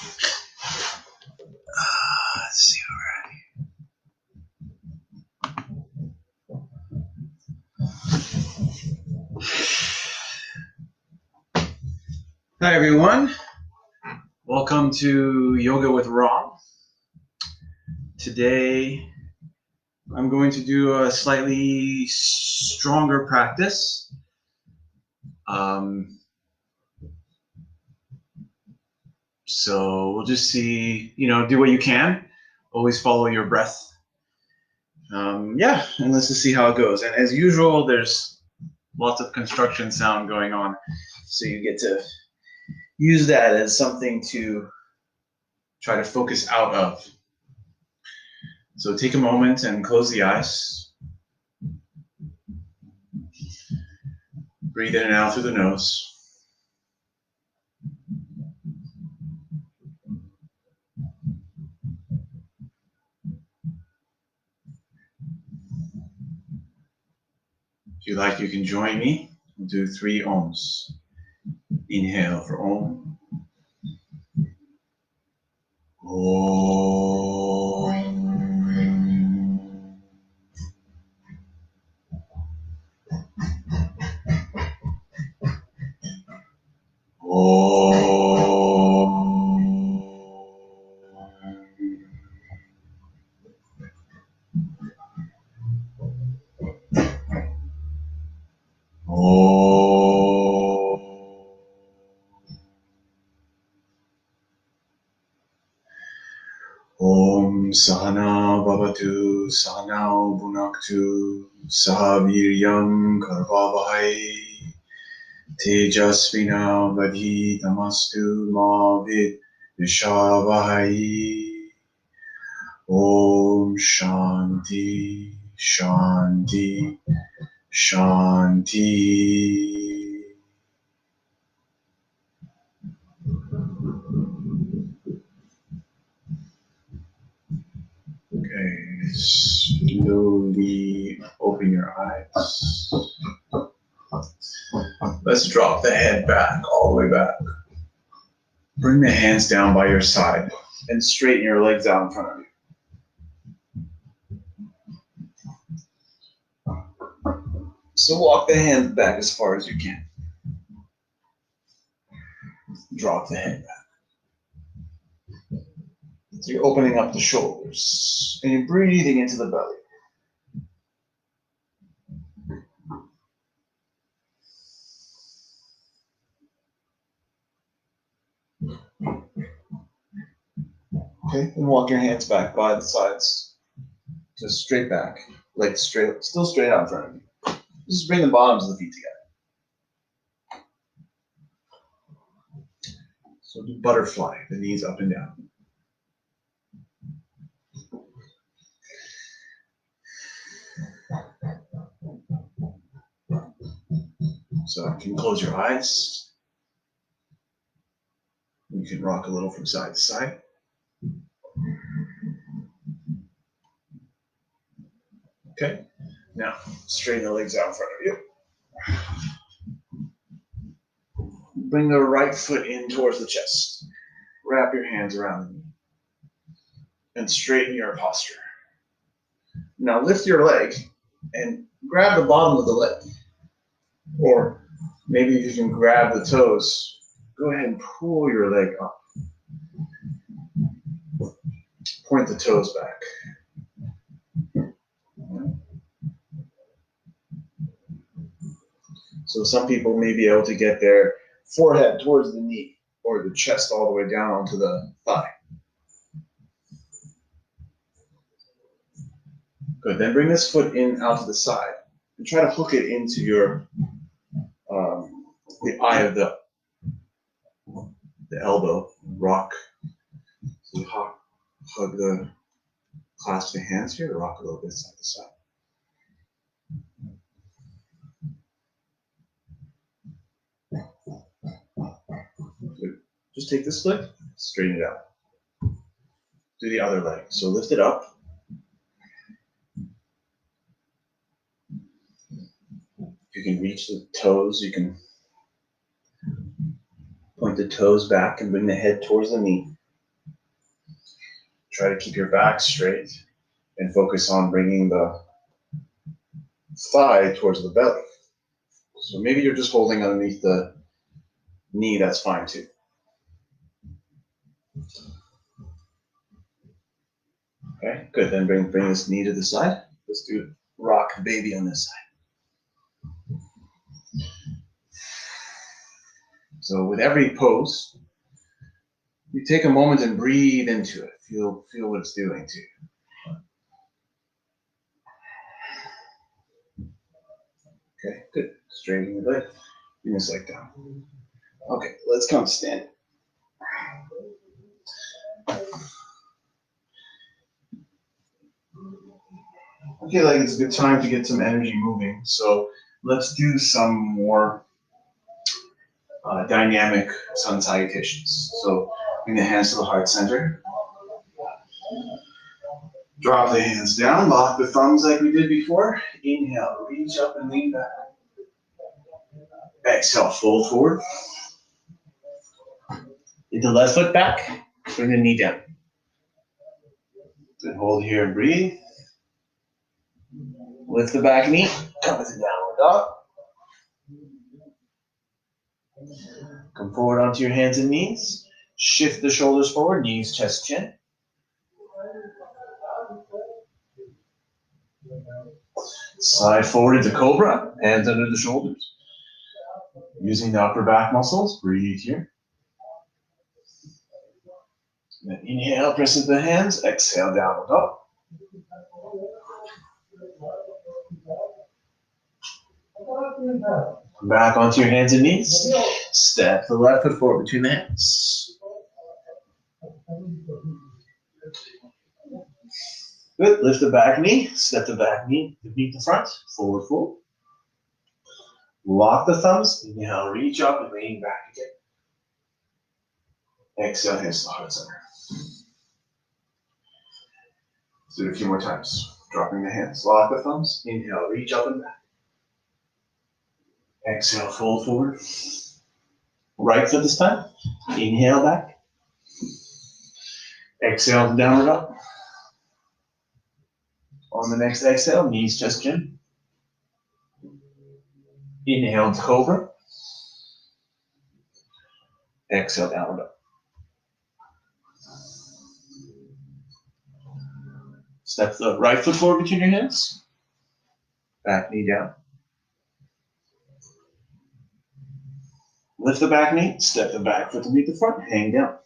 Let's see where Hi everyone. Welcome to Yoga with Ron. Today I'm going to do a slightly stronger practice. So we'll just see, do what you can. Always follow your breath. And let's just see how it goes. And as usual, there's lots of construction sound going on. So you get to use that as something to try to focus out of. So take a moment and close the eyes. Breathe in and out through the nose. If you like, you can join me. We'll do 3 ohms. Inhale for Om. Om. Om Sahana Bhavatu Sahanao Bhunaktu Sahaviryam Karvavahai Tejasvina Vadhi Tamastu Ma Vishavahai. Om Shanti Shanti Shanti. Okay, slowly open your eyes. Let's drop the head back, all the way back. Bring the hands down by your side and straighten your legs out in front of you. So walk the hands back as far as you can. Drop the head back. So you're opening up the shoulders and you're breathing into the belly. Okay, and walk your hands back by the sides. Just straight back, legs straight, still straight out in front of you. Just bring the bottoms of the feet together. So do butterfly, the knees up and down. So you can close your eyes. You can rock a little from side to side. Okay, now straighten the legs out in front of you. Bring the right foot in towards the chest. Wrap your hands around the knee. And straighten your posture. Now lift your leg and grab the bottom of the leg. Or maybe you can grab the toes. Go ahead and pull your leg up. Point the toes back. So some people may be able to get their forehead towards the knee or the chest all the way down onto the thigh. Good. Then bring this foot in out to the side and try to hook it into your the eye of the elbow. Rock. So you clasp the hands here. Rock a little bit side to side. Good. Just take this leg, straighten it out. Do the other leg. So lift it up. You can reach the toes. You can point the toes back and bring the head towards the knee. Try to keep your back straight and focus on bringing the thigh towards the belly. So maybe you're just holding underneath the knee, that's fine too. Okay, good. Then bring this knee to the side. Let's do rock baby on this side. So with every pose, you take a moment and breathe into it. Feel what it's doing to you. Okay, good. Straighten your leg. Bring this leg down. Okay, let's come stand. I feel like it's a good time to get some energy moving. So let's do some more dynamic sun salutations. So bring the hands to the heart center. Drop the hands down, lock the thumbs like we did before. Inhale, reach up and lean back. Exhale, fold forward. Get the left foot back, bring the knee down. Then hold here and breathe. Lift the back knee, come into downward dog. Come forward onto your hands and knees. Shift the shoulders forward, knees, chest, chin. Slide forward into cobra, hands under the shoulders. Using the upper back muscles, breathe here. Then inhale, press into the hands, exhale, downward dog. Back onto your hands and knees. Step the left foot forward between the hands. Good. Lift the back knee. Step the back knee to meet the front. Forward fold. Lock the thumbs. Inhale, reach up and lean back again. Exhale, hands to the heart center. Let's do it a few more times. Dropping the hands. Lock the thumbs. Inhale, reach up and back. Exhale, fold forward. Right foot this time. Inhale back. Exhale to downward dog. On the next exhale, knees, chest, chin. Inhale to cobra. Exhale, downward dog. Step the right foot forward between your hands. Back knee down. Lift the back knee. Step the back foot to meet the front. Hang down.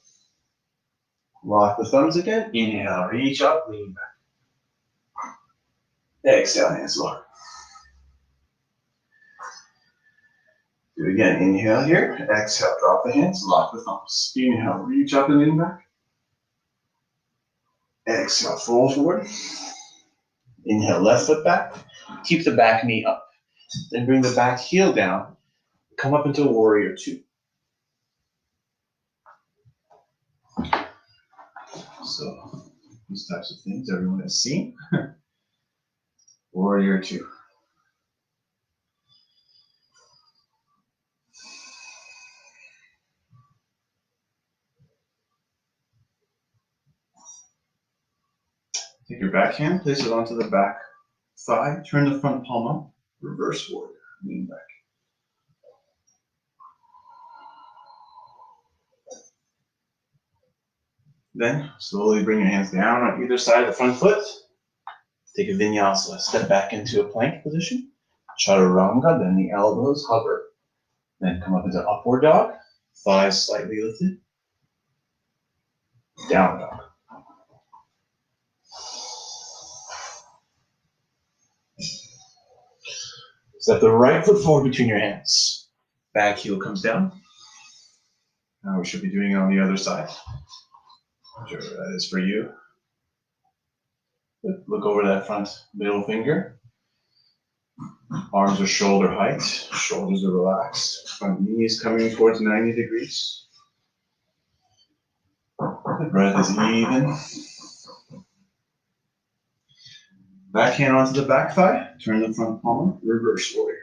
Lock the thumbs again. Inhale, reach up, lean back. Exhale, hands lower. Do it again. Inhale here. Exhale, drop the hands. Lock the thumbs. Inhale, reach up and lean back. Exhale, fold forward. Inhale, left foot back. Keep the back knee up. Then bring the back heel down. Come up into warrior two. So these types of things everyone has seen. Warrior two. Take your back hand, place it onto the back thigh, turn the front palm up, reverse warrior, lean back. Then slowly bring your hands down on either side of the front foot. Take a vinyasa, step back into a plank position. Chaturanga, then the elbows hover. Then come up into upward dog, thighs slightly lifted. Down dog. Step the right foot forward between your hands. Back heel comes down. Now we should be doing it on the other side. Whichever that is for you. Look over that front middle finger. Arms are shoulder height. Shoulders are relaxed. Front knee is coming towards 90 degrees. The breath is even. Back hand onto the back thigh. Turn the front palm. Reverse warrior.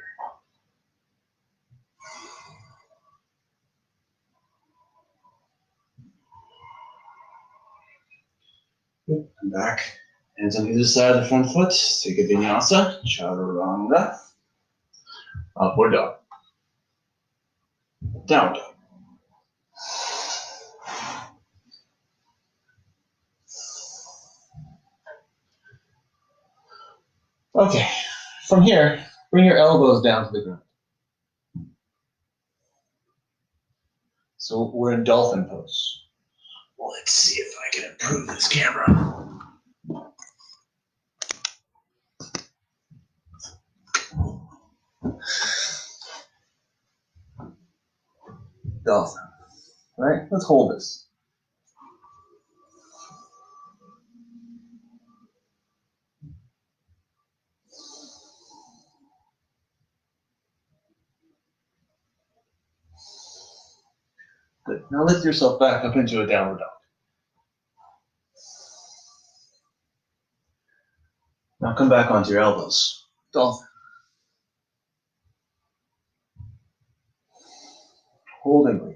Good. And back. Hands on either side of the front foot. Take a vinyasa. Chaturanga. Upward dog. Down dog. Okay. From here, bring your elbows down to the ground. So we're in dolphin pose. Well, let's see if I can improve this camera. Dolphin. All right, let's hold this. Good. Now lift yourself back up into a downward dog. Now come back onto your elbows. Dolphin. Hold and breathe.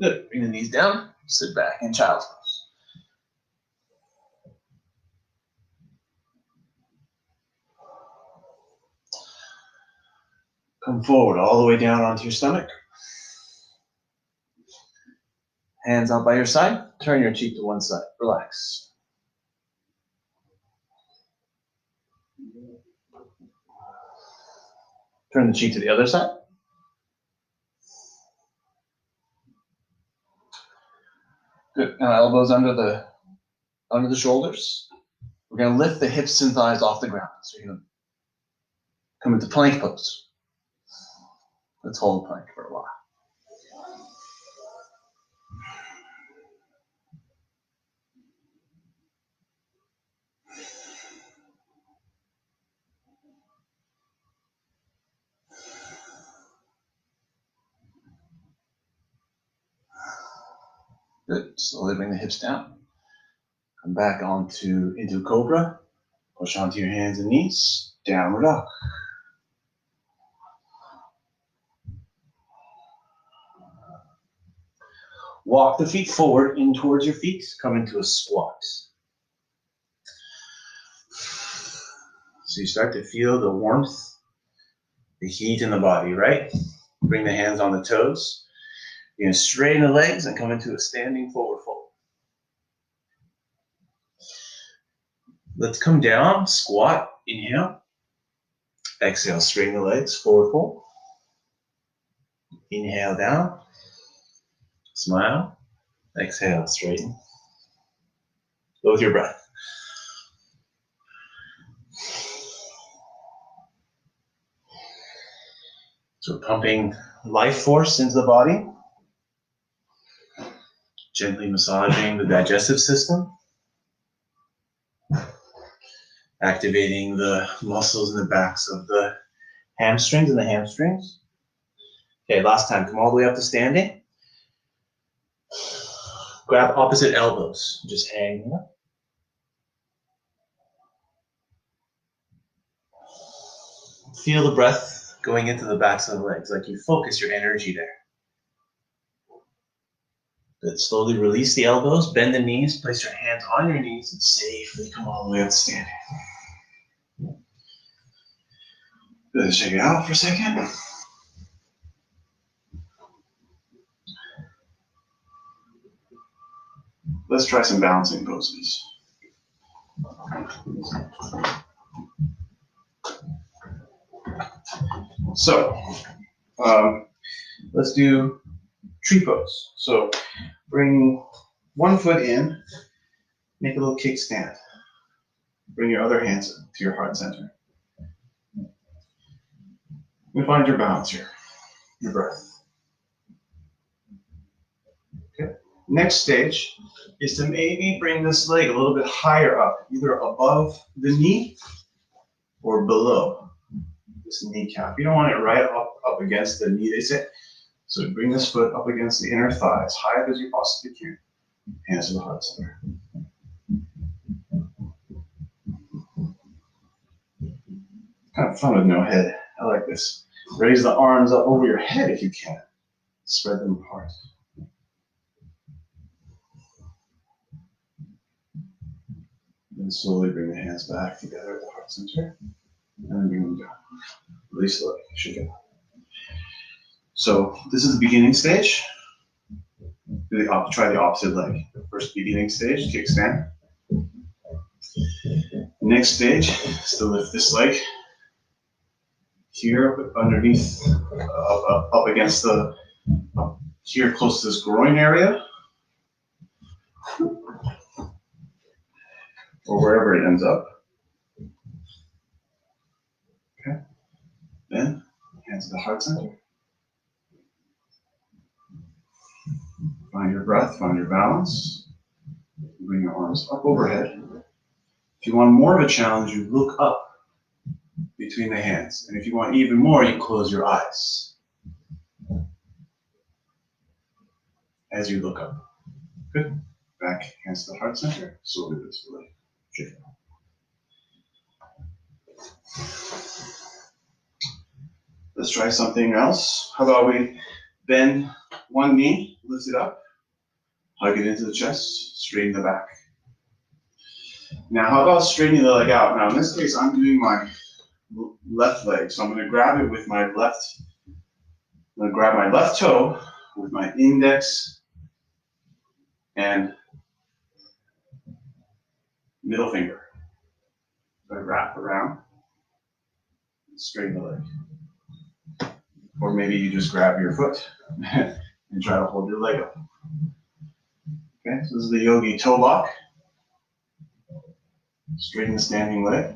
Good. Bring the knees down. Sit back in child's pose. Come forward all the way down onto your stomach. Hands out by your side. Turn your cheek to one side. Relax. Turn the cheek to the other side. Good. Now elbows under the shoulders. We're going to lift the hips and thighs off the ground. So you're going to come into plank pose. Let's hold plank for a while. Good. Slowly bring the hips down. Come back into cobra. Push onto your hands and knees. Downward dog. Walk the feet forward in towards your feet. Come into a squat. So you start to feel the warmth, the heat in the body, right? Bring the hands on the toes. You're going to straighten the legs and come into a standing forward fold. Let's come down, squat, inhale. Exhale, straighten the legs, forward fold. Inhale down. Smile. Exhale, straighten. Go with your breath. So we're pumping life force into the body. Gently massaging the digestive system. Activating the muscles in the backs of the hamstrings and the hamstrings. Okay, last time. Come all the way up to standing. Grab opposite elbows. Just hang here. Feel the breath going into the backs of the legs, like you focus your energy there. Good. Slowly release the elbows, bend the knees, place your hands on your knees, and safely come all the way up to standing. Good. Check it out for a second. Let's try some balancing poses. So, let's do tree pose. So, bring one foot in, make a little kickstand. Bring your other hands to your heart center. And find your balance here, your breath. Okay. Next stage is to maybe bring this leg a little bit higher up, either above the knee or below this kneecap. You don't want it right up against the knee, they say. So bring this foot up against the inner thigh as high up as you possibly can. Hands to the heart center. Kind of fun with no head. I like this. Raise the arms up over your head if you can. Spread them apart. And slowly bring the hands back together at the heart center. And bring them down. Release the leg. Shake it. So this is the beginning stage. Try the opposite leg. First beginning stage, kickstand. Next stage is to lift this leg here underneath, up against the, here close to this groin area, or wherever it ends up. Okay. Then hands to the heart center. Find your breath, find your balance. Bring your arms up overhead. If you want more of a challenge, you look up between the hands. And if you want even more, you close your eyes as you look up. Good. Back, hands to the heart center. Slowly release the leg. Shake it. Let's try something else. How about we bend one knee, lift it up, hug it into the chest, straighten the back. Now, how about straightening the leg out? Now, in this case, I'm doing my left leg, so I'm going to grab it with my left. I'm going to grab my left toe with my index and middle finger. So I wrap around, straighten the leg. Or maybe you just grab your foot and try to hold your leg up. Okay, so this is the yogi toe lock. Straighten the standing leg.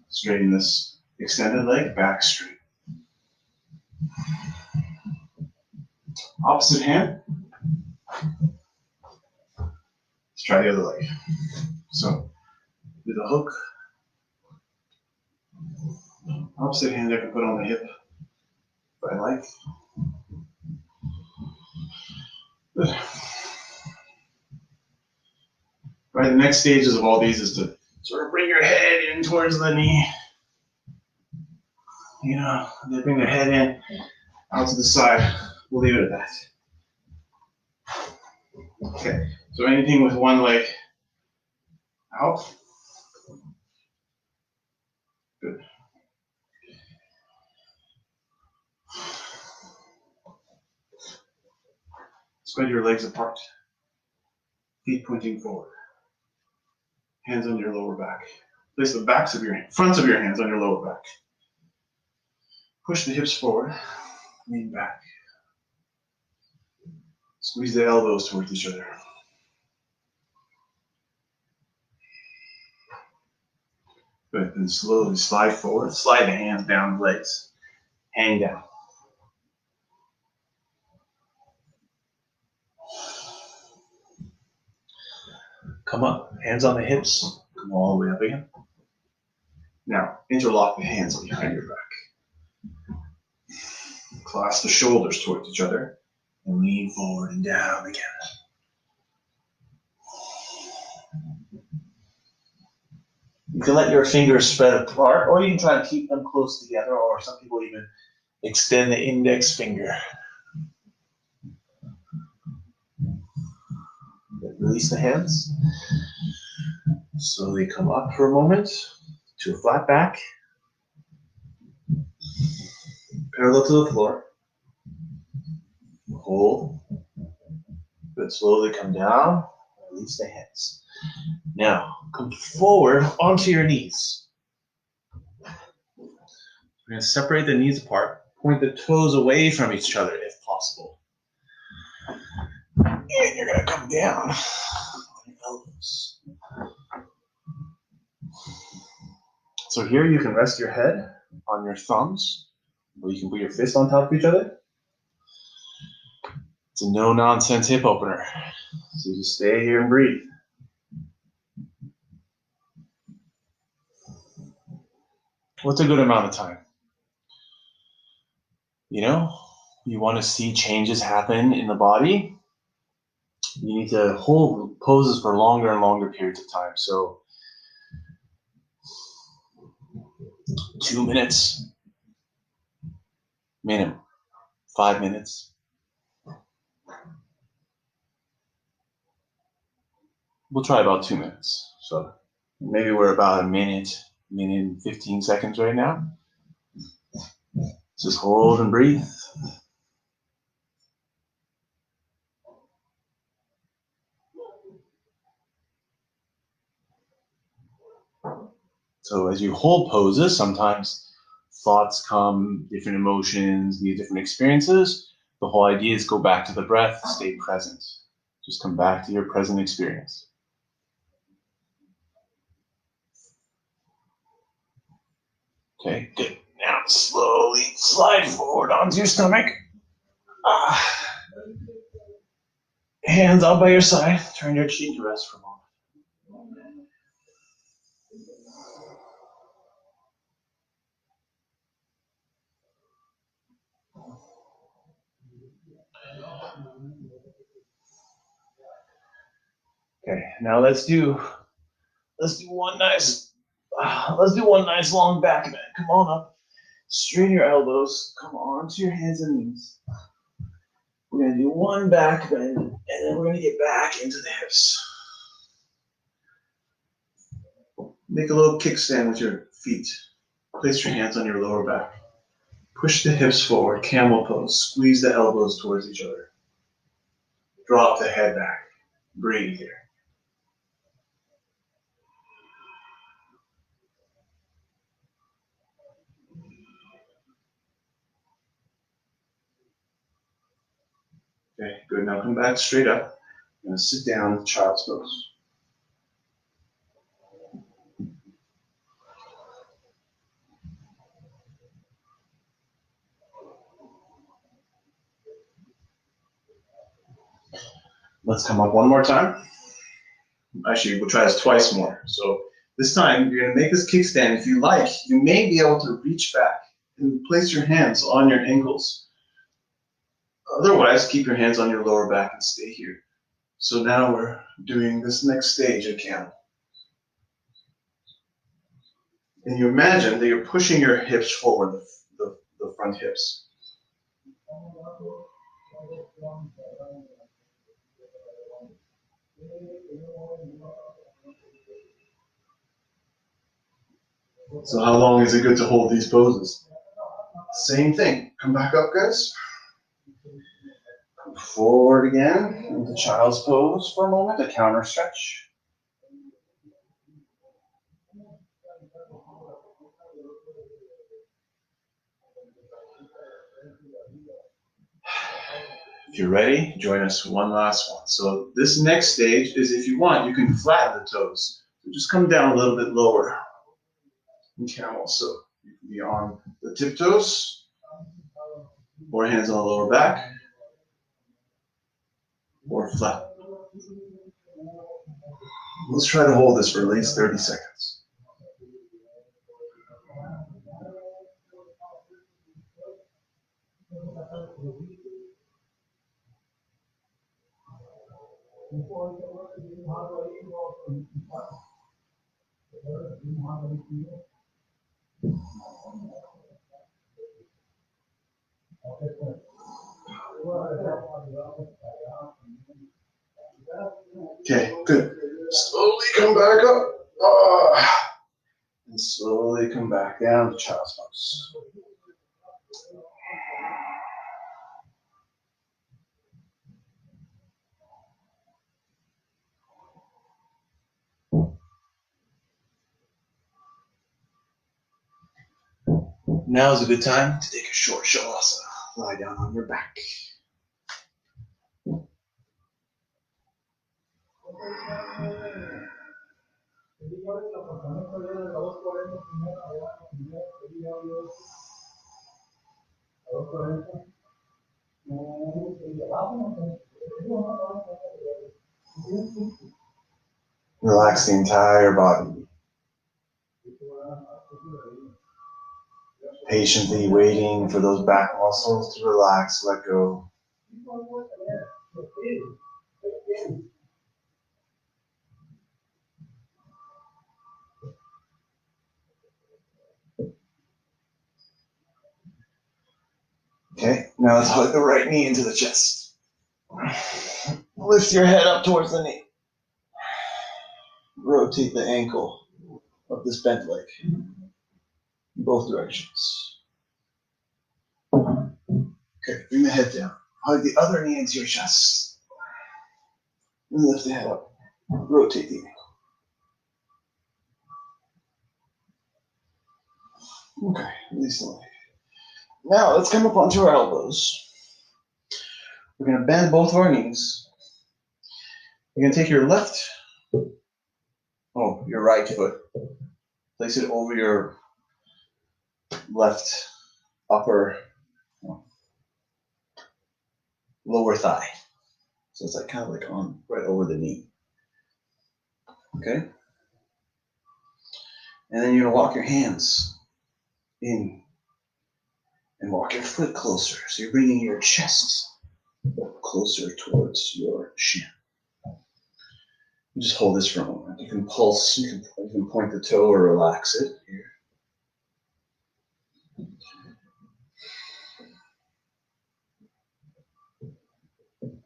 Straighten this extended leg, back straight. Opposite hand. Let's try the other leg. So, with a hook. Opposite hand I can put on the hip if I like. Good. Right, the next stages of all these is to sort of bring your head in towards the knee. You know, they bring their head in, out to the side. We'll leave it at that. Okay, so anything with one leg out. Good. Spread your legs apart. Feet pointing forward. Hands on your lower back. Place the fronts of your hands on your lower back. Push the hips forward. Lean back. Squeeze the elbows towards each other. Good. Then slowly slide forward. Slide the hands down the legs. Hang down. Come up. Hands on the hips. Come all the way up again. Now, interlock the hands behind your back. Clasp the shoulders towards each other and lean forward and down again. You can let your fingers spread apart, or you can try to keep them close together, or some people even extend the index finger. Release the hands. Slowly come up for a moment to a flat back. Parallel to the floor. Hold. Good. Slowly come down. Release the hands. Now, come forward onto your knees. We're going to separate the knees apart. Point the toes away from each other if possible. And you're going to come down on your elbows. So here you can rest your head on your thumbs, or you can put your fists on top of each other. It's a no-nonsense hip opener. So you just stay here and breathe. What's a good amount of time? You know, you want to see changes happen in the body, you need to hold poses for longer and longer periods of time. So 2 minutes minimum, 5 minutes. We'll try about 2 minutes. So Maybe we're about a minute and 15 seconds right now. Just hold and breathe. So as you hold poses, sometimes thoughts come, different emotions, need different experiences. The whole idea is go back to the breath, stay present. Just come back to your present experience. Okay, good. Now slowly slide forward onto your stomach. Hands out by your side. Turn your cheek to rest for a moment. Okay, now let's do one nice long back bend. Come on up. Straighten your elbows. Come on to your hands and knees. We're gonna do one back bend, and then we're gonna get back into the hips. Make a little kickstand with your feet. Place your hands on your lower back. Push the hips forward, camel pose. Squeeze the elbows towards each other. Drop the head back. Breathe here. Okay, good. Now come back straight up. You're gonna sit down, child's pose. Let's come up one more time. Actually, we'll try this twice more. So this time, you're gonna make this kickstand. If you like, you may be able to reach back and place your hands on your ankles. Otherwise, keep your hands on your lower back and stay here. So now we're doing this next stage of camel. And you imagine that you're pushing your hips forward, the front hips. So how long is it good to hold these poses? Same thing. Come back up, guys. Come forward again into child's pose for a moment, a counter stretch. If you're ready, join us for one last one. So this next stage is, if you want, you can flatten the toes. So just come down a little bit lower in camel. So you can be on the tiptoes, or hands on the lower back, or flat. Let's try to hold this for at least 30 seconds. Okay, good. Slowly come back up. And slowly come back down to child's pose. Now is a good time to take a short shavasana. Lie down on your back. Relax the entire body. Patiently waiting for those back muscles to relax, let go. Okay, now let's hug the right knee into the chest. Lift your head up towards the knee. Rotate the ankle. of this bent leg in both directions. Okay, bring the head down. Hug the other knee into your chest. And lift the head up. Rotate the ankle. Okay, release the leg. Now let's come up onto our elbows. We're going to bend both of our knees. You're going to take your your right foot. Place it over your left upper, lower thigh. So it's like kind of like on right over the knee. Okay? And then you're going to walk your hands in and walk your foot closer. So you're bringing your chest closer towards your shin. You just hold this for a moment. You can pulse, you can point the toe or relax it here.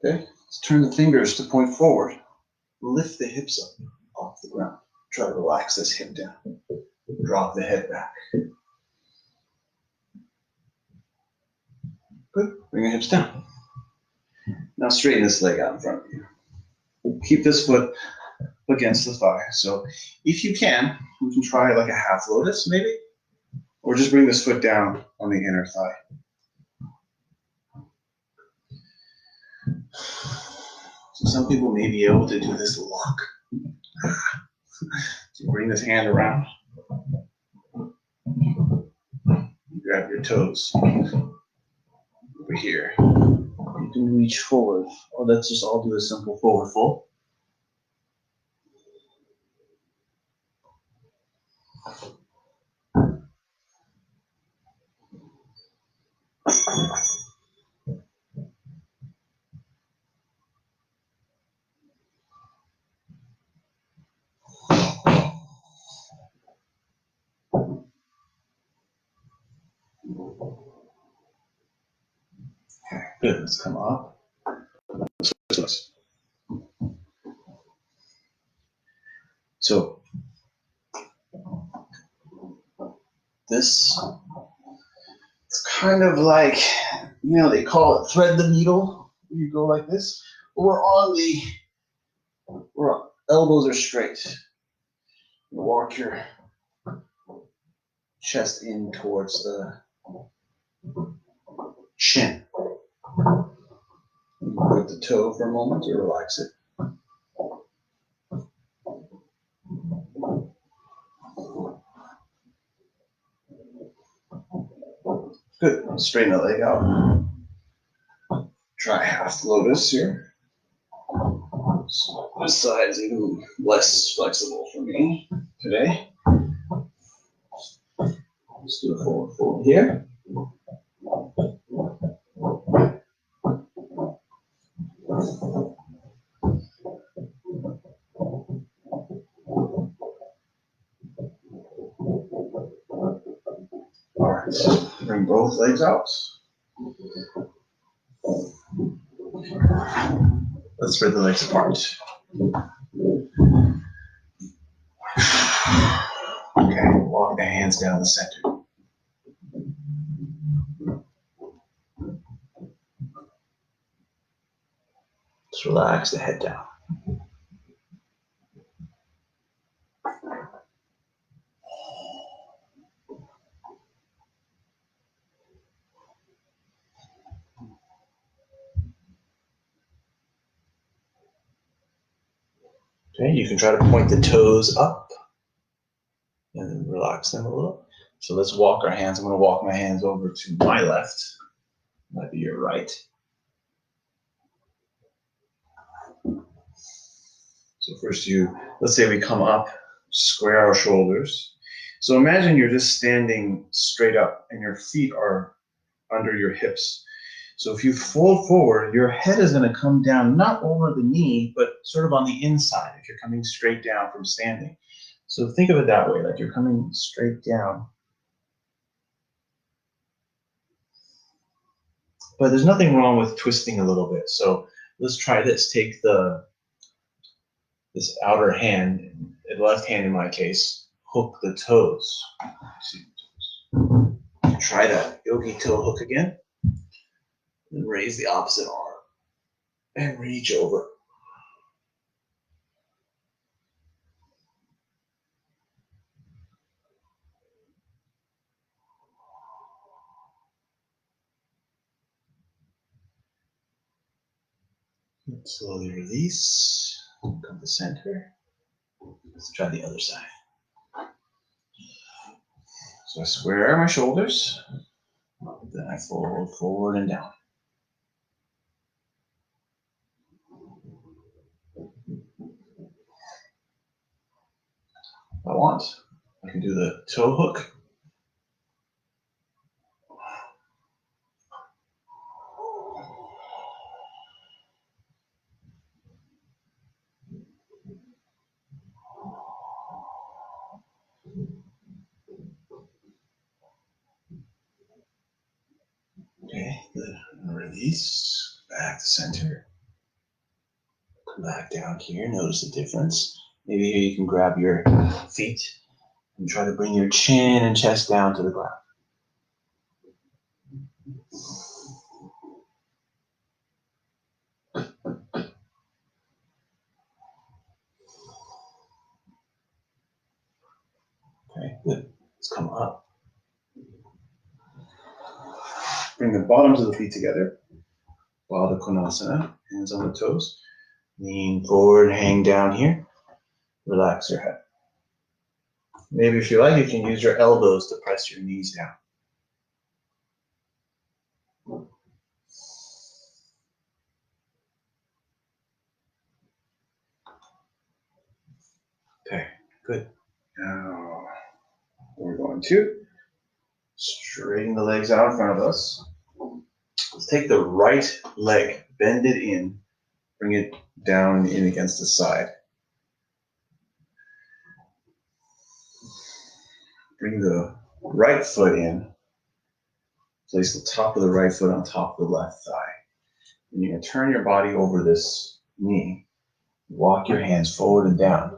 Okay, let's turn the fingers to point forward. Lift the hips up off the ground. Try to relax this hip down. Drop the head back. Good. Bring your hips down. Now straighten this leg out in front of you. Keep this foot against the thigh. So if you can, we can try like a half lotus maybe, or just bring this foot down on the inner thigh. So some people may be able to do this lock. So bring this hand around. You grab your toes over here. You can reach forward. Or let's just all do a simple forward fold. Okay, good. Let's come up. So this it's kind of like, they call it thread the needle. You go like this. We're elbows are straight. You walk your chest in towards the shin. You put the toe for a moment to relax it. Good. Straighten the leg out. Try half lotus here. So this side is even less flexible for me today. Let's do a forward fold here. All right, bring both legs out. Let's spread the legs apart. Okay, walk the hands down the center. Just relax the head down. Okay, you can try to point the toes up and relax them a little. So let's walk our hands. I'm going to walk my hands over to my left. Might be your right. So first let's say we come up, square our shoulders. So imagine you're just standing straight up and your feet are under your hips. So if you fold forward, your head is going to come down, not over the knee, but sort of on the inside if you're coming straight down from standing. So think of it that way, like you're coming straight down. But there's nothing wrong with twisting a little bit. So let's try this. Take this outer hand, the left hand in my case, hook the toes. Try that yogi toe hook again. And raise the opposite arm and reach over. Slowly release. Come to center. Let's try the other side. So I square my shoulders. Then I fold forward and down. If I want, I can do the toe hook. Okay, good. Release. Back to center. Come back down here. Notice the difference. Maybe here you can grab your feet and try to bring your chin and chest down to the ground. Okay, good. Let's come up. Bring the bottoms of the feet together. Baddha Konasana, hands on the toes. Lean forward, hang down here. Relax your head. Maybe if you like, you can use your elbows to press your knees down. Okay, good. Now we're going to straighten the legs out in front of us. Let's take the right leg, bend it in, bring it down in against the side. Bring the right foot in. Place the top of the right foot on top of the left thigh. And you're going to turn your body over this knee. Walk your hands forward and down.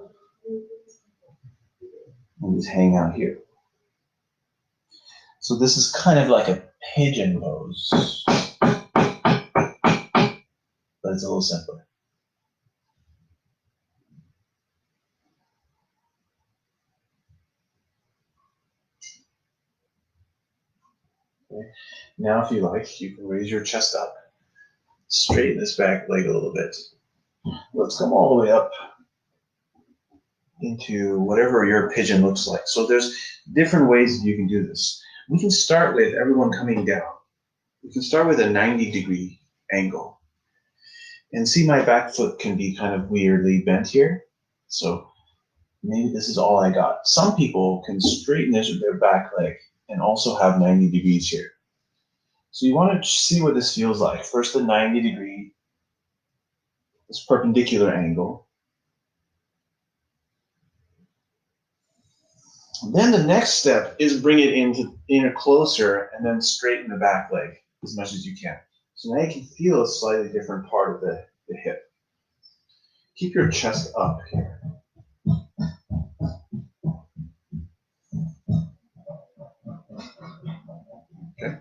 And just hang out here. So this is kind of like a pigeon pose. But it's a little simpler. Okay. Now if you like, you can raise your chest up. Straighten this back leg a little bit. Let's come all the way up into whatever your pigeon looks like. So there's different ways you can do this. We can start with everyone coming down. We can start with a 90-degree angle. And see, my back foot can be kind of weirdly bent here. So maybe this is all I got. Some people can straighten their back leg and also have 90 degrees here. So you want to see what this feels like. First, the 90-degree, this perpendicular angle. Then the next step is bring it in closer and then straighten the back leg as much as you can. So now you can feel a slightly different part of the hip. Keep your chest up here. Okay.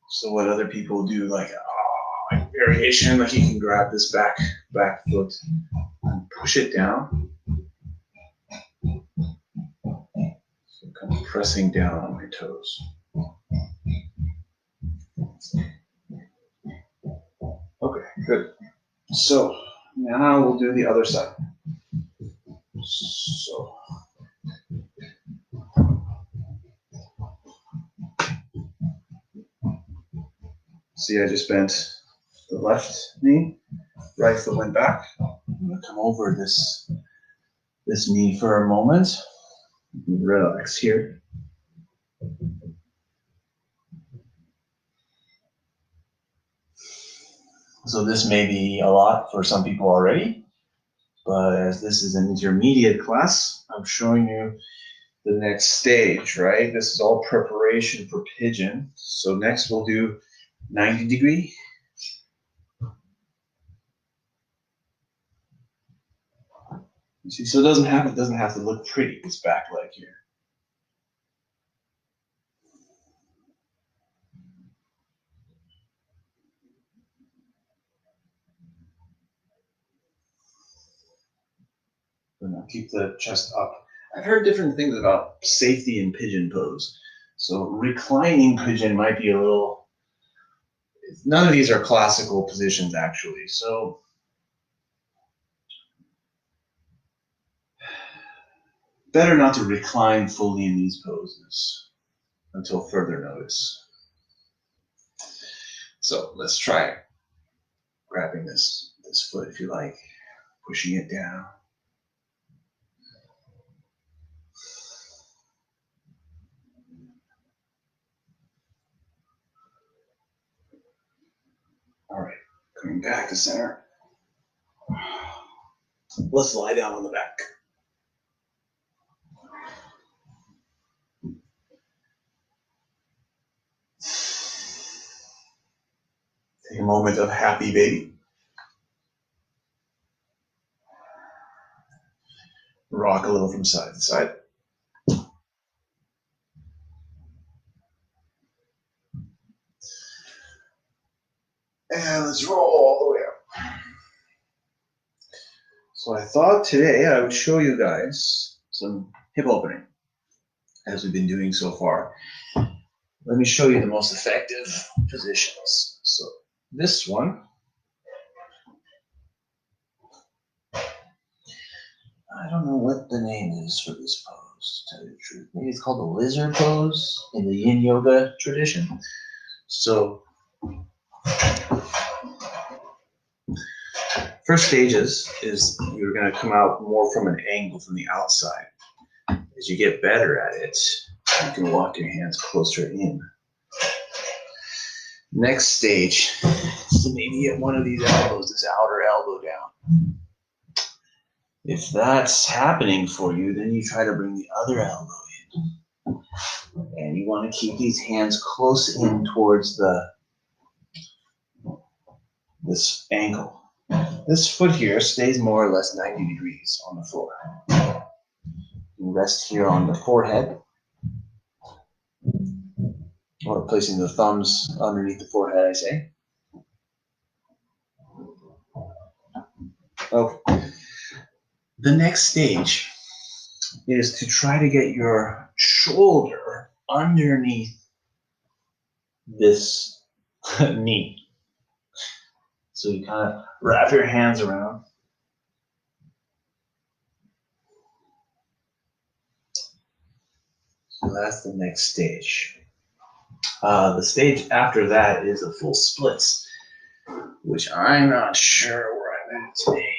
So what other people do, like variation, like you can grab this back foot and push it down. So kind of pressing down on my toes. Okay, good. So now we'll do the other side. So see, I just bent the left knee, right foot went back. I'm going to come over this knee for a moment. Relax here. So this may be a lot for some people already, but as this is an intermediate class, I'm showing you the next stage, right? This is all preparation for pigeon. So next we'll do 90-degree. You see, so it doesn't have to look pretty, this back leg here. But now keep the chest up. I've heard different things about safety in pigeon pose. So reclining pigeon might be a little. None of these are classical positions actually. So better not to recline fully in these poses until further notice. So let's try it. Grabbing this foot if you like, pushing it down. All right, coming back to center. Let's lie down on the back. Take a moment of happy baby. Rock a little from side to side. And let's roll all the way up. So I thought today I would show you guys some hip opening, as we've been doing so far. Let me show you the most effective positions. So this one, I don't know what the name is for this pose, to tell you the truth. Maybe it's called the lizard pose in the yin yoga tradition. So first stages is you're going to come out more from an angle from the outside. As you get better at it, you can walk your hands closer in. Next stage is to maybe get one of these elbows, this outer elbow down. If that's happening for you, then you try to bring the other elbow in. And you want to keep these hands close in towards this ankle. This foot here stays more or less 90 degrees on the floor. You rest here on the forehead, or placing the thumbs underneath the forehead, I say. Okay. The next stage is to try to get your shoulder underneath this knee. So you kind of wrap your hands around. So that's the next stage. The stage after that is a full splits, which I'm not sure where I'm at today.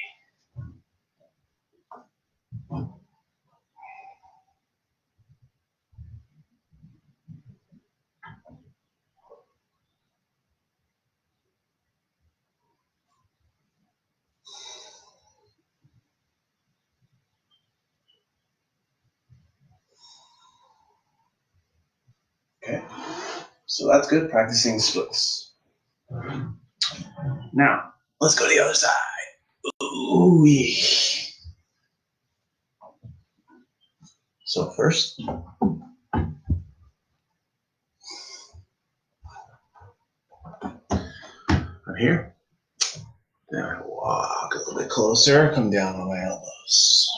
Okay, so that's good, practicing splits. Now, let's go to the other side. Ooh, yeah. So first, from here, then I walk a little bit closer, come down on my elbows.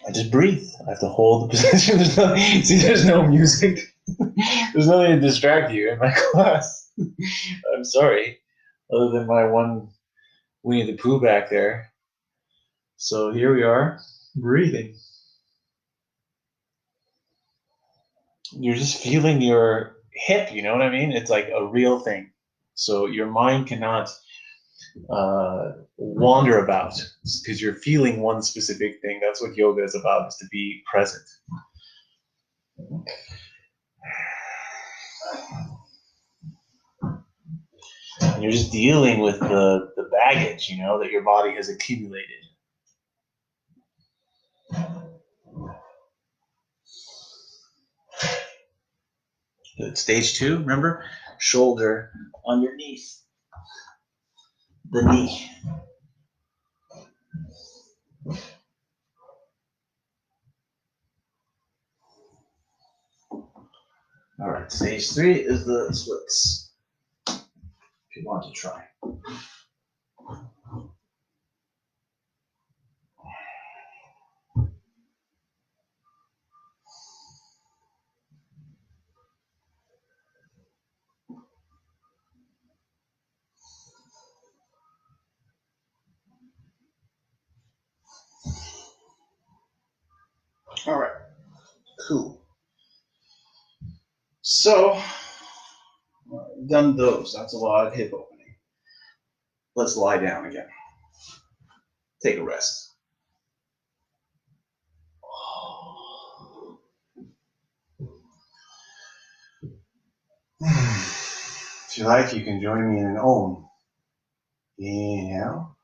I just breathe. I have to hold the position. There's no music. There's nothing to distract you in my class. I'm sorry, other than my one Winnie the Pooh back there. So here we are, breathing. You're just feeling your hip, you know what I mean? It's like a real thing. So your mind cannot wander about because you're feeling one specific thing. That's what yoga is about, is to be present. And you're just dealing with the baggage, you know, that your body has accumulated. Good. Stage 2, remember? Shoulder underneath. the knee. All right, stage 3 is the splits, if you want to try. All right, cool. So, done those. That's a lot of hip opening. Let's lie down again. Take a rest. If you like, you can join me in an Om. Inhale.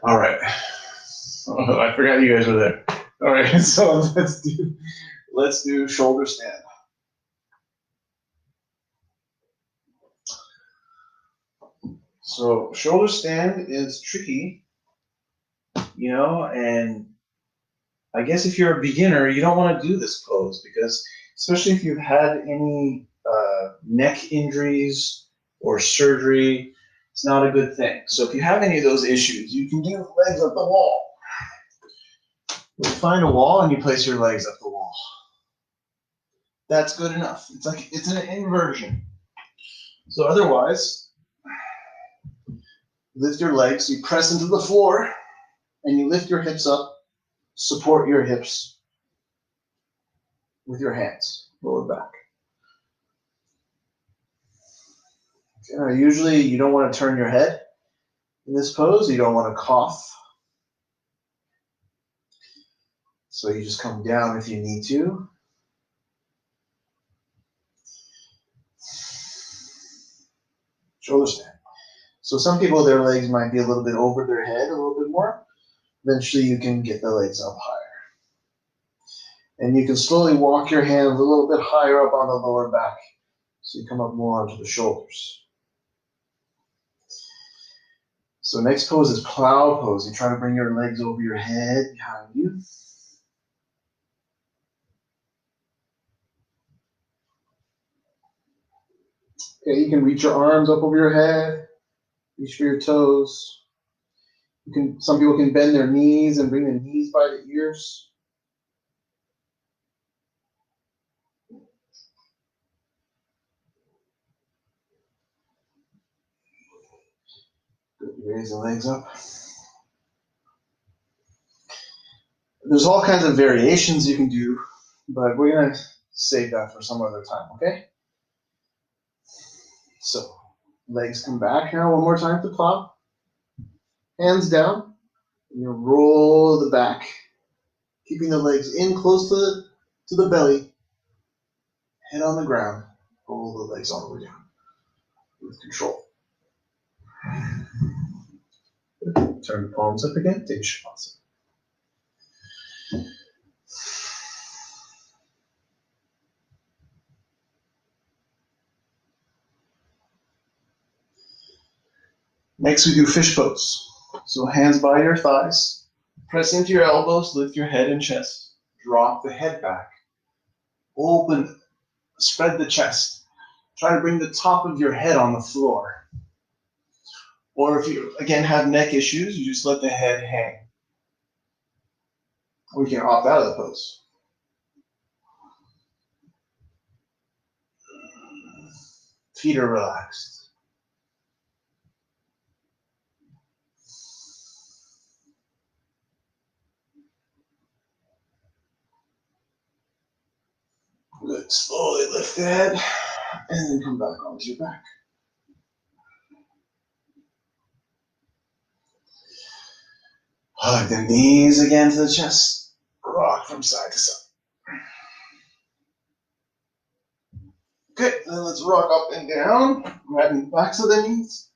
All right. Oh, I forgot you guys were there. All right, so let's do shoulder stand. So shoulder stand is tricky, and I guess if you're a beginner, you don't want to do this pose because, especially if you've had any neck injuries or surgery, it's not a good thing. So if you have any of those issues, you can do legs up the wall. You find a wall and you place your legs up the wall. That's good enough. It's an inversion. So otherwise, lift your legs, you press into the floor, and you lift your hips up, support your hips with your hands, lower back. Usually you don't want to turn your head in this pose, you don't want to cough. So you just come down if you need to. Shoulder stand. So some people, their legs might be a little bit over their head a little bit more. Eventually you can get the legs up higher. And you can slowly walk your hands a little bit higher up on the lower back. So you come up more onto the shoulders. So next pose is plow pose. You try to bring your legs over your head behind you. Okay, you can reach your arms up over your head, reach for your toes. Some people can bend their knees and bring their knees by the ears. Good, raise the legs up. There's all kinds of variations you can do, but we're gonna save that for some other time, okay? So, legs come back now, one more time to plow. Hands down, and you roll the back, keeping the legs in close to the belly, head on the ground, roll the legs all the way down with control. Turn the palms up again, take a shavasana. Next we do fish pose. So hands by your thighs, press into your elbows, lift your head and chest, drop the head back, open, spread the chest. Try to bring the top of your head on the floor. Or if you, again, have neck issues, you just let the head hang. Or you can opt out of the pose. Feet are relaxed. Good. Slowly lift the head and then come back onto your back. Hug the knees again to the chest. Rock from side to side. Okay, then let's rock up and down. Grabbing the backs of the knees.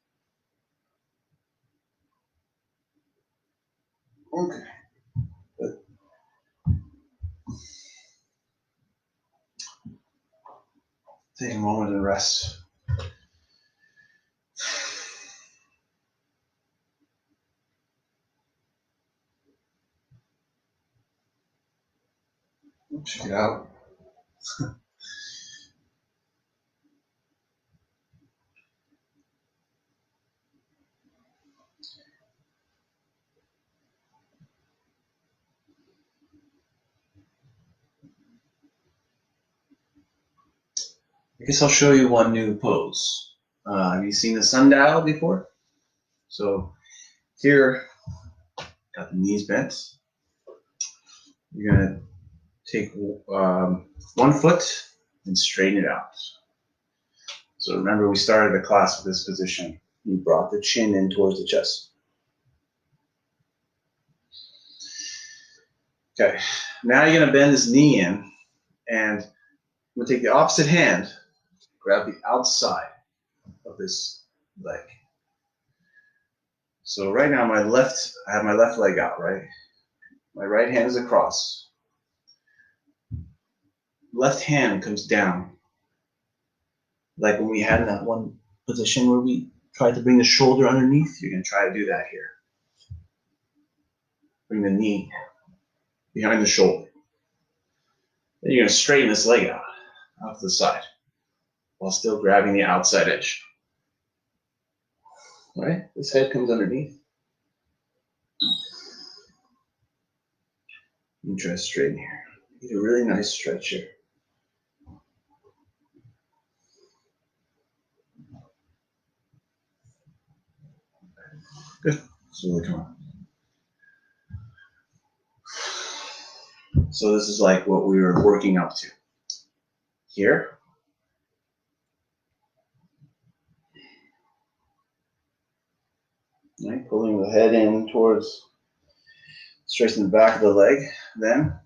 Okay. Good. Take a moment to rest. Check it out. I guess I'll show you one new pose. Have you seen the sundial before? So here, got the knees bent. You're gonna take one foot and straighten it out. So remember, we started the class with this position. You brought the chin in towards the chest. Okay, now you're gonna bend this knee in, and I'm gonna take the opposite hand, grab the outside of this leg. So right now, I have my left leg out, right? My right hand is across. Left hand comes down. Like when we had in that one position where we tried to bring the shoulder underneath, you're gonna try to do that here. Bring the knee behind the shoulder. Then you're gonna straighten this leg out to the side while still grabbing the outside edge. All right? This head comes underneath. You try to straighten here. Get a really nice stretch here. Good. Slowly come on. So this is like what we were working up to. Here. Right? Pulling the head in towards straightening the back of the leg. Then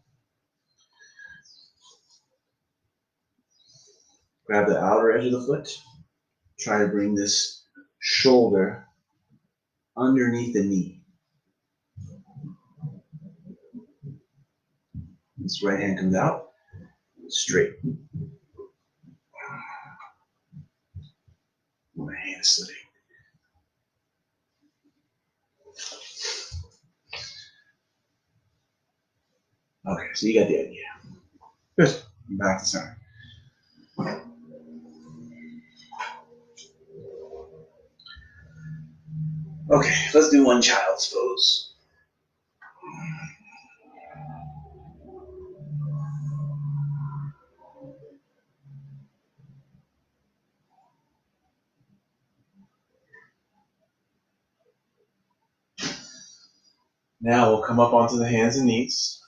grab the outer edge of the foot. Try to bring this shoulder underneath the knee. This right hand comes out straight. My hand is sitting. Okay, so you got the idea. Good. Back to center. Okay, let's do one child's pose. Now we'll come up onto the hands and knees.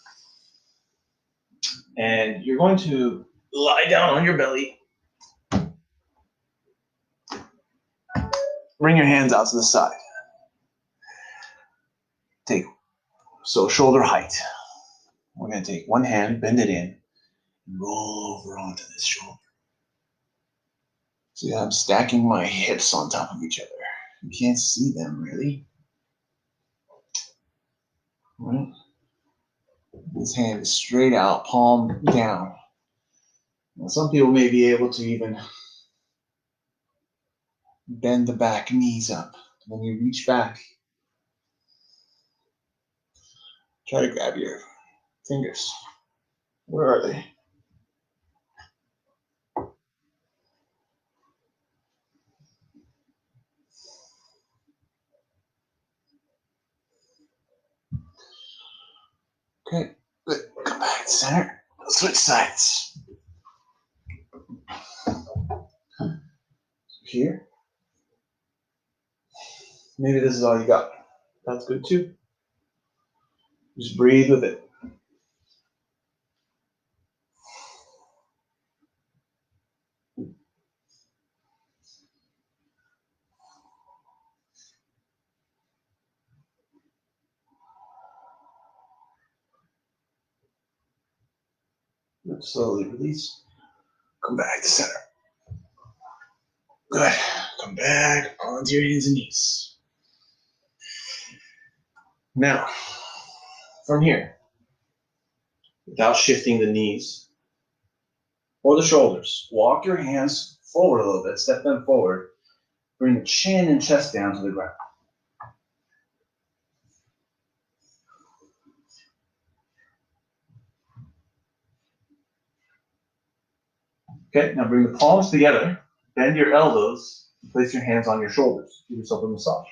And you're going to lie down on your belly. Bring your hands out to the side. So shoulder height. We're going to take one hand, bend it in, and roll over onto this shoulder. See, I'm stacking my hips on top of each other. You can't see them really. Right? This hand is straight out, palm down. Now, some people may be able to even bend the back knees up. When you reach back, try to grab your fingers. Where are they? Okay, good. Come back to center. Switch sides. Here. Maybe this is all you got. That's good too. Just breathe with it. Good. Slowly release. Come back to center. Good. Come back onto your hands and knees. Now, from here, without shifting the knees or the shoulders, walk your hands forward a little bit. Step them forward. Bring the chin and chest down to the ground. Okay, now bring the palms together. Bend your elbows. Place your hands on your shoulders. Give yourself a massage.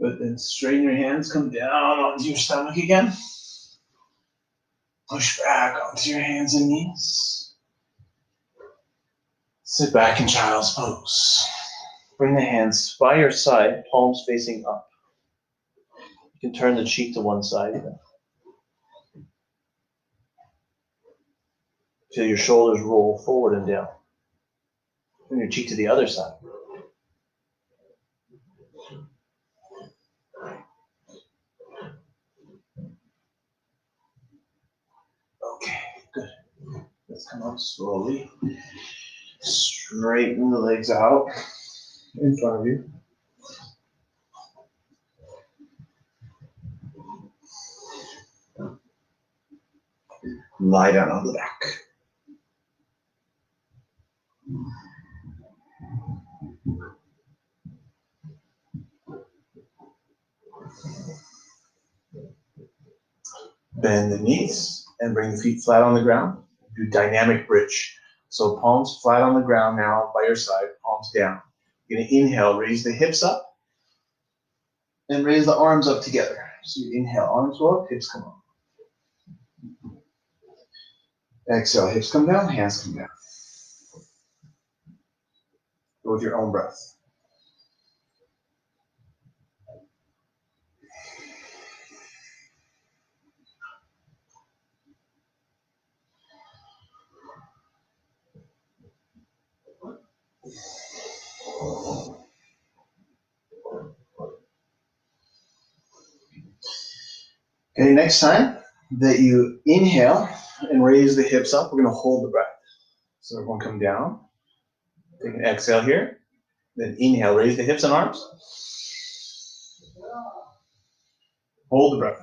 Good, then straighten your hands. Come down onto your stomach again. Push back onto your hands and knees. Sit back in child's pose. Bring the hands by your side, palms facing up. You can turn the cheek to one side even. Feel your shoulders roll forward and down. Turn your cheek to the other side. Okay, good. Let's come up slowly. Straighten the legs out in front of you. Lie down on the back. Bend the knees and bring the feet flat on the ground. Do dynamic bridge. So palms flat on the ground now by your side, palms down. You're going to inhale, raise the hips up, and raise the arms up together. So you inhale, arms go up, hips come up. Exhale, hips come down, hands come down. Go with your own breath. Okay, next time that you inhale and raise the hips up, we're going to hold the breath. So everyone come down. Take an exhale here. Then inhale, raise the hips and arms. Hold the breath.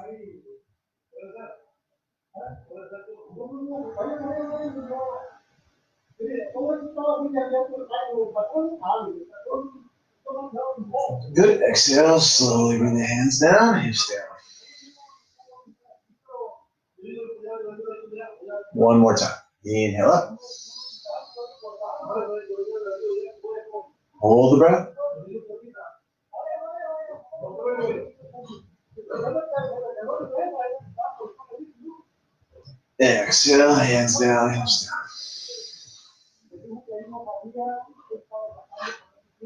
Good. Exhale, slowly bring the hands down, hips down. One more time. Inhale up. Hold the breath. Exhale, hands down, hips down.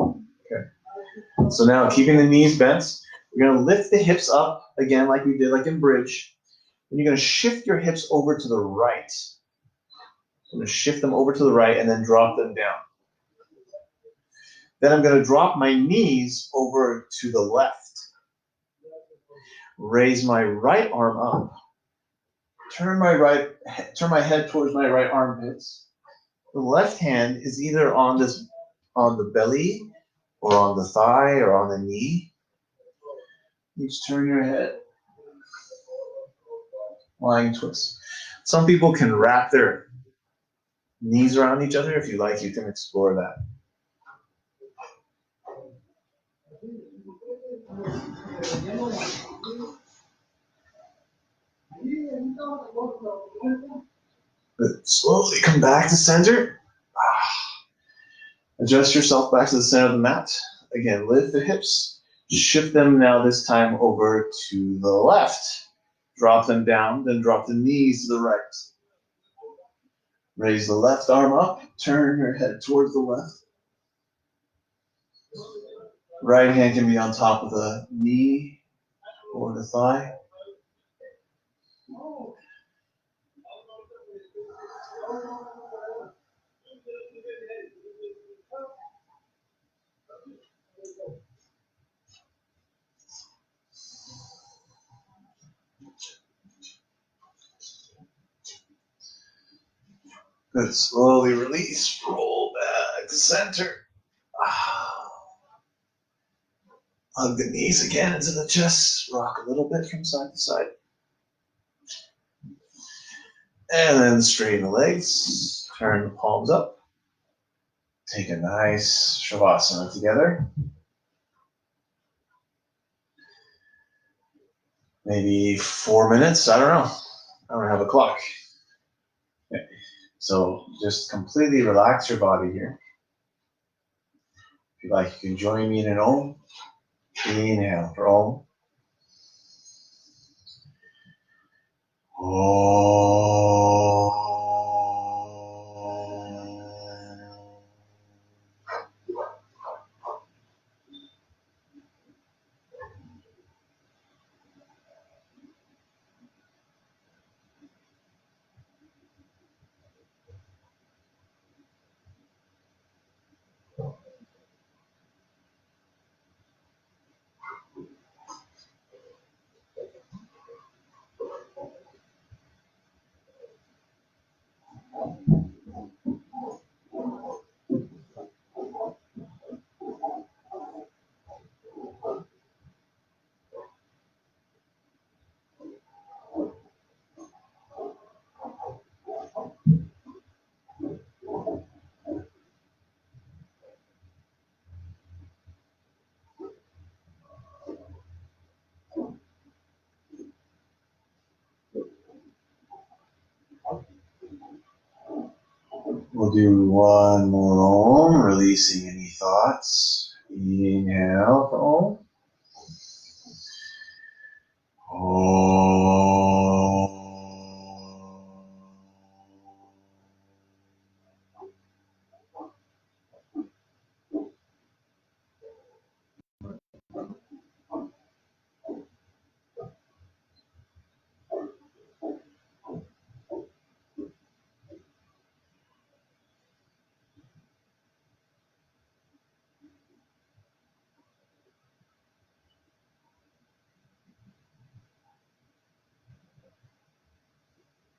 Okay. So now keeping the knees bent, we're going to lift the hips up again like we did like in bridge. And you're going to shift your hips over to the right. I'm going to shift them over to the right and then drop them down. Then I'm going to drop my knees over to the left. Raise my right arm up. Turn my head towards my right armpits. The left hand is either on the belly or on the thigh or on the knee. You just turn your head. Lying twist. Some people can wrap their knees around each other. If you like, you can explore that. Good. Slowly come back to center. Adjust yourself back to the center of the mat. Again, lift the hips. Shift them now this time over to the left. Drop them down, then drop the knees to the right. Raise the left arm up. Turn your head towards the left. Right hand can be on top of the knee or the thigh. Good. Slowly release. Roll back to center. Hug the knees again into the chest. Rock a little bit from side to side. And then straighten the legs. Turn the palms up. Take a nice Shavasana together. Maybe 4 minutes. I don't know. I don't have a clock. So just completely relax your body here. If you like, you can join me in an Om. Inhale for Om. We'll do one more Om, releasing any thoughts. Inhale for Om.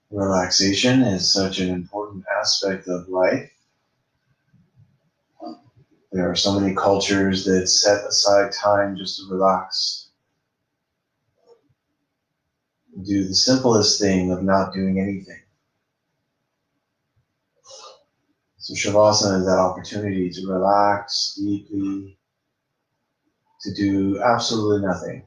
Relaxation is such an important aspect of life. There are so many cultures that set aside time just to relax. Do the simplest thing of not doing anything. So Shavasana is that opportunity to relax deeply, to do absolutely nothing.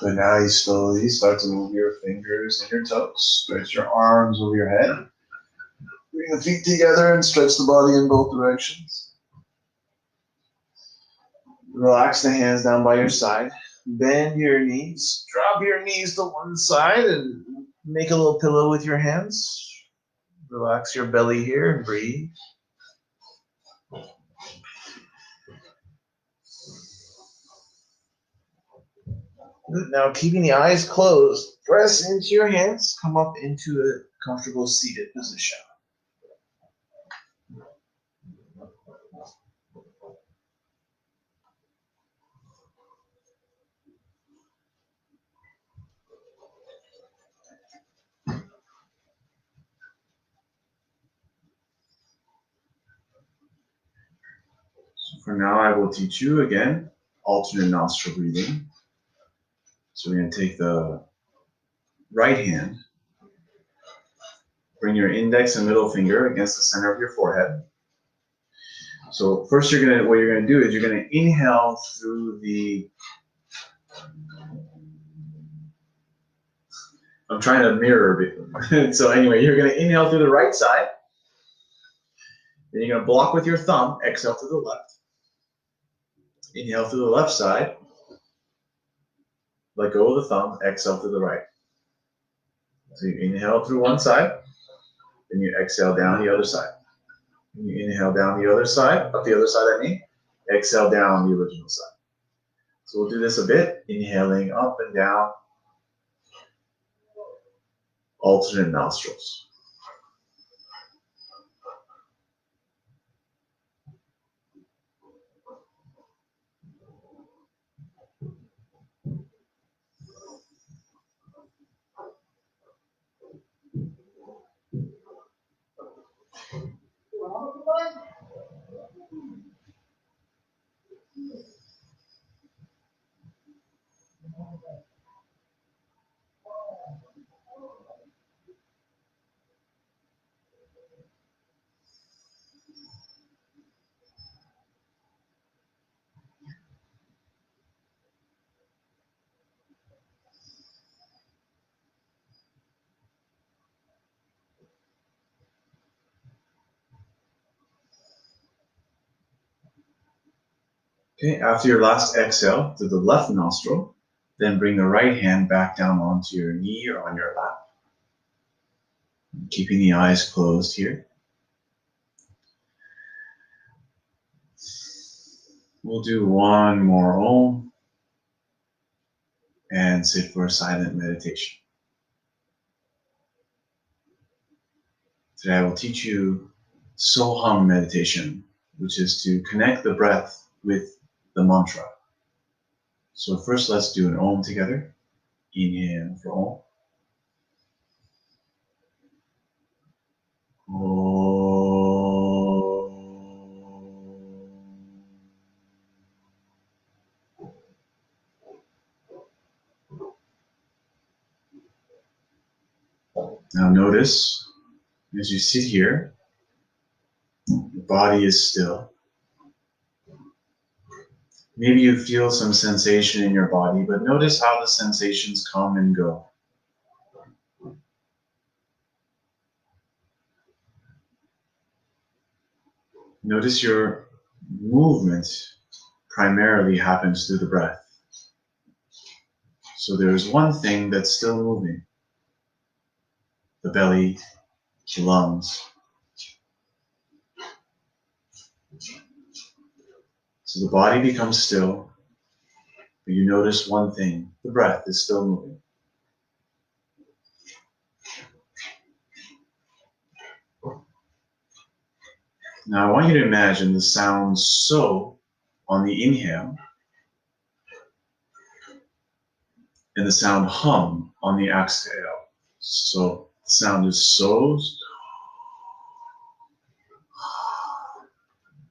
But now you slowly start to move your fingers and your toes. Stretch your arms over your head. Bring the feet together and stretch the body in both directions. Relax the hands down by your side. Bend your knees. Drop your knees to one side and make a little pillow with your hands. Relax your belly here and breathe. Good. Now, keeping the eyes closed, press into your hands. Come up into a comfortable seated position. So for now, I will teach you again alternate nostril breathing. So we're going to take the right hand, bring your index and middle finger against the center of your forehead. So first, what you're gonna do is you're gonna inhale through the. I'm trying to mirror it. So anyway, you're gonna inhale through the right side. Then you're gonna block with your thumb. Exhale to the left. Inhale through the left side. Let go of the thumb. Exhale to the right. So you inhale through one side. Then you exhale down the other side. And you inhale down the other side, up the other side I mean. Exhale down the original side. So we'll do this a bit, inhaling up and down, alternate nostrils. Okay, after your last exhale to the left nostril, then bring the right hand back down onto your knee or on your lap. Keeping the eyes closed here. We'll do one more Om and sit for a silent meditation. Today I will teach you Soham meditation, which is to connect the breath with the mantra. So first let's do an Om together. Inhale for Om. Now notice, as you sit here, your body is still. Maybe you feel some sensation in your body, but notice how the sensations come and go. Notice your movement primarily happens through the breath. So there's one thing that's still moving. The belly, the lungs. So the body becomes still, but you notice one thing. The breath is still moving. Now I want you to imagine the sound so on the inhale and the sound hum on the exhale. So the sound is so.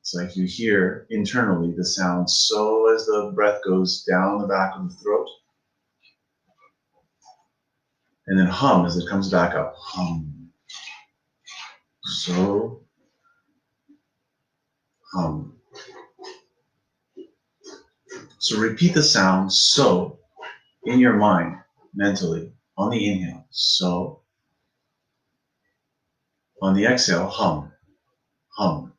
It's like you hear internally the sound so as the breath goes down the back of the throat. And then hum as it comes back up. Hum. So. Hum. So repeat the sound so in your mind, mentally, on the inhale. So. On the exhale, hum. Hum.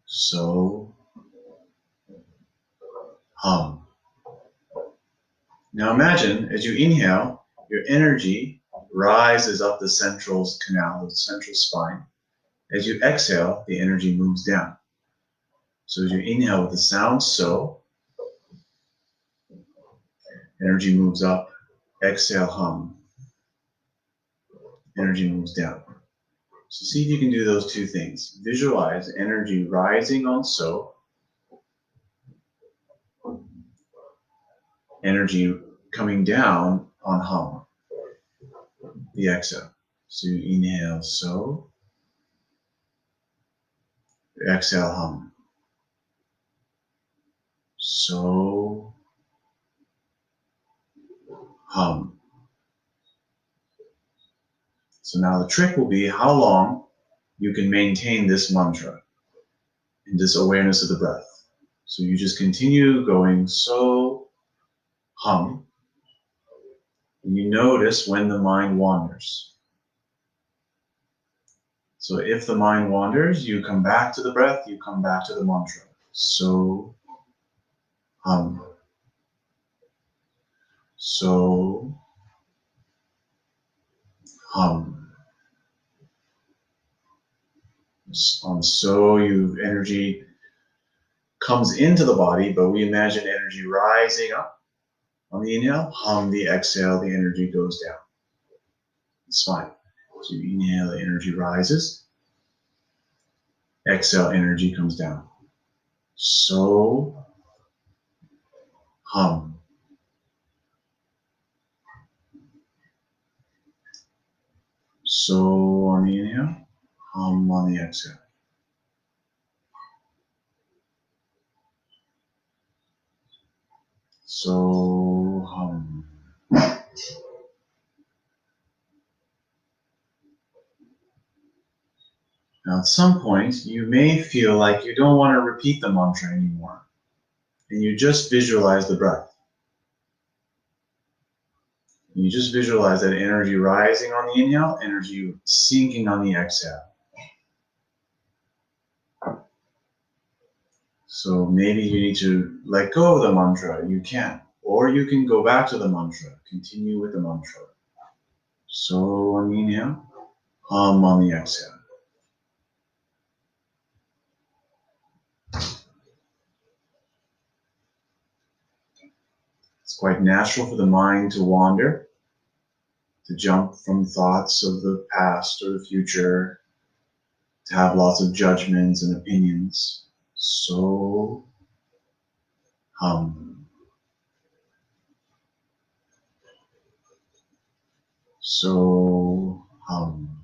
So. Hum. Now imagine as you inhale, your energy rises up the central canal, the central spine. As you exhale, the energy moves down. So as you inhale with the sound so, energy moves up. Exhale, hum. Energy moves down. So see if you can do those two things. Visualize energy rising on so, energy coming down on hum, the exhale. So you inhale so, exhale hum. So, hum. So now the trick will be how long you can maintain this mantra and this awareness of the breath. So you just continue going so, hum, and you notice when the mind wanders. So if the mind wanders, you come back to the breath, you come back to the mantra. So, hum. So, hum. On so, energy comes into the body, but we imagine energy rising up on the inhale. Hum, the exhale, the energy goes down. It's fine. So you inhale, the energy rises. Exhale, energy comes down. So, hum. So on the inhale, hum on the exhale. So, hum. Now, at some point, you may feel like you don't want to repeat the mantra anymore, and you just visualize the breath. You just visualize that energy rising on the inhale, energy sinking on the exhale. So maybe you need to let go of the mantra, you can. Or you can go back to the mantra, continue with the mantra. So on the inhale, hum on the exhale. It's quite natural for the mind to wander, to jump from thoughts of the past or the future, to have lots of judgments and opinions. So, hum. So, hum.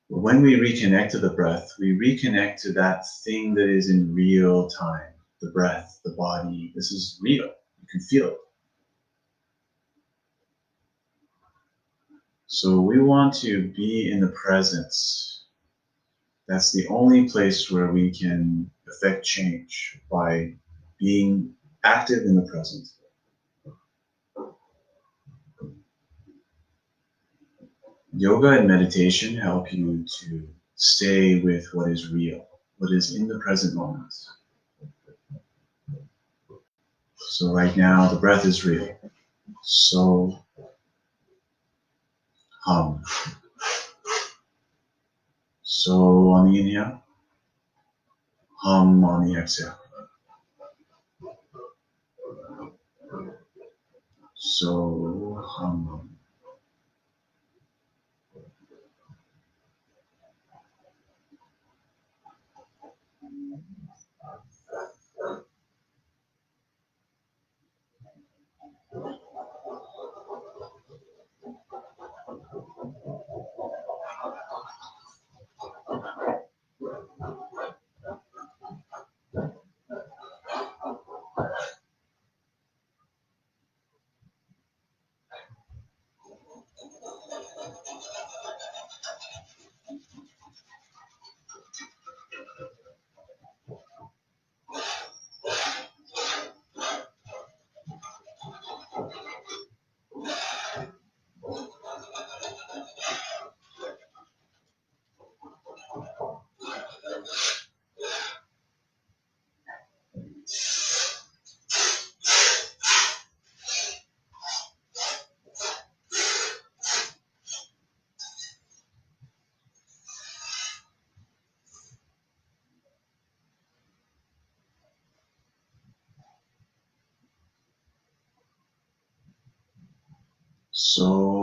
When we reconnect to the breath, we reconnect to that thing that is in real time. The breath, the body, this is real. You can feel it. So we want to be in the presence. That's the only place where we can affect change, by being active in the present. Yoga and meditation help you to stay with what is real, what is in the present moment. So right now, the breath is real. So, hum. So on the inhale, hum on the exhale. So, hum. So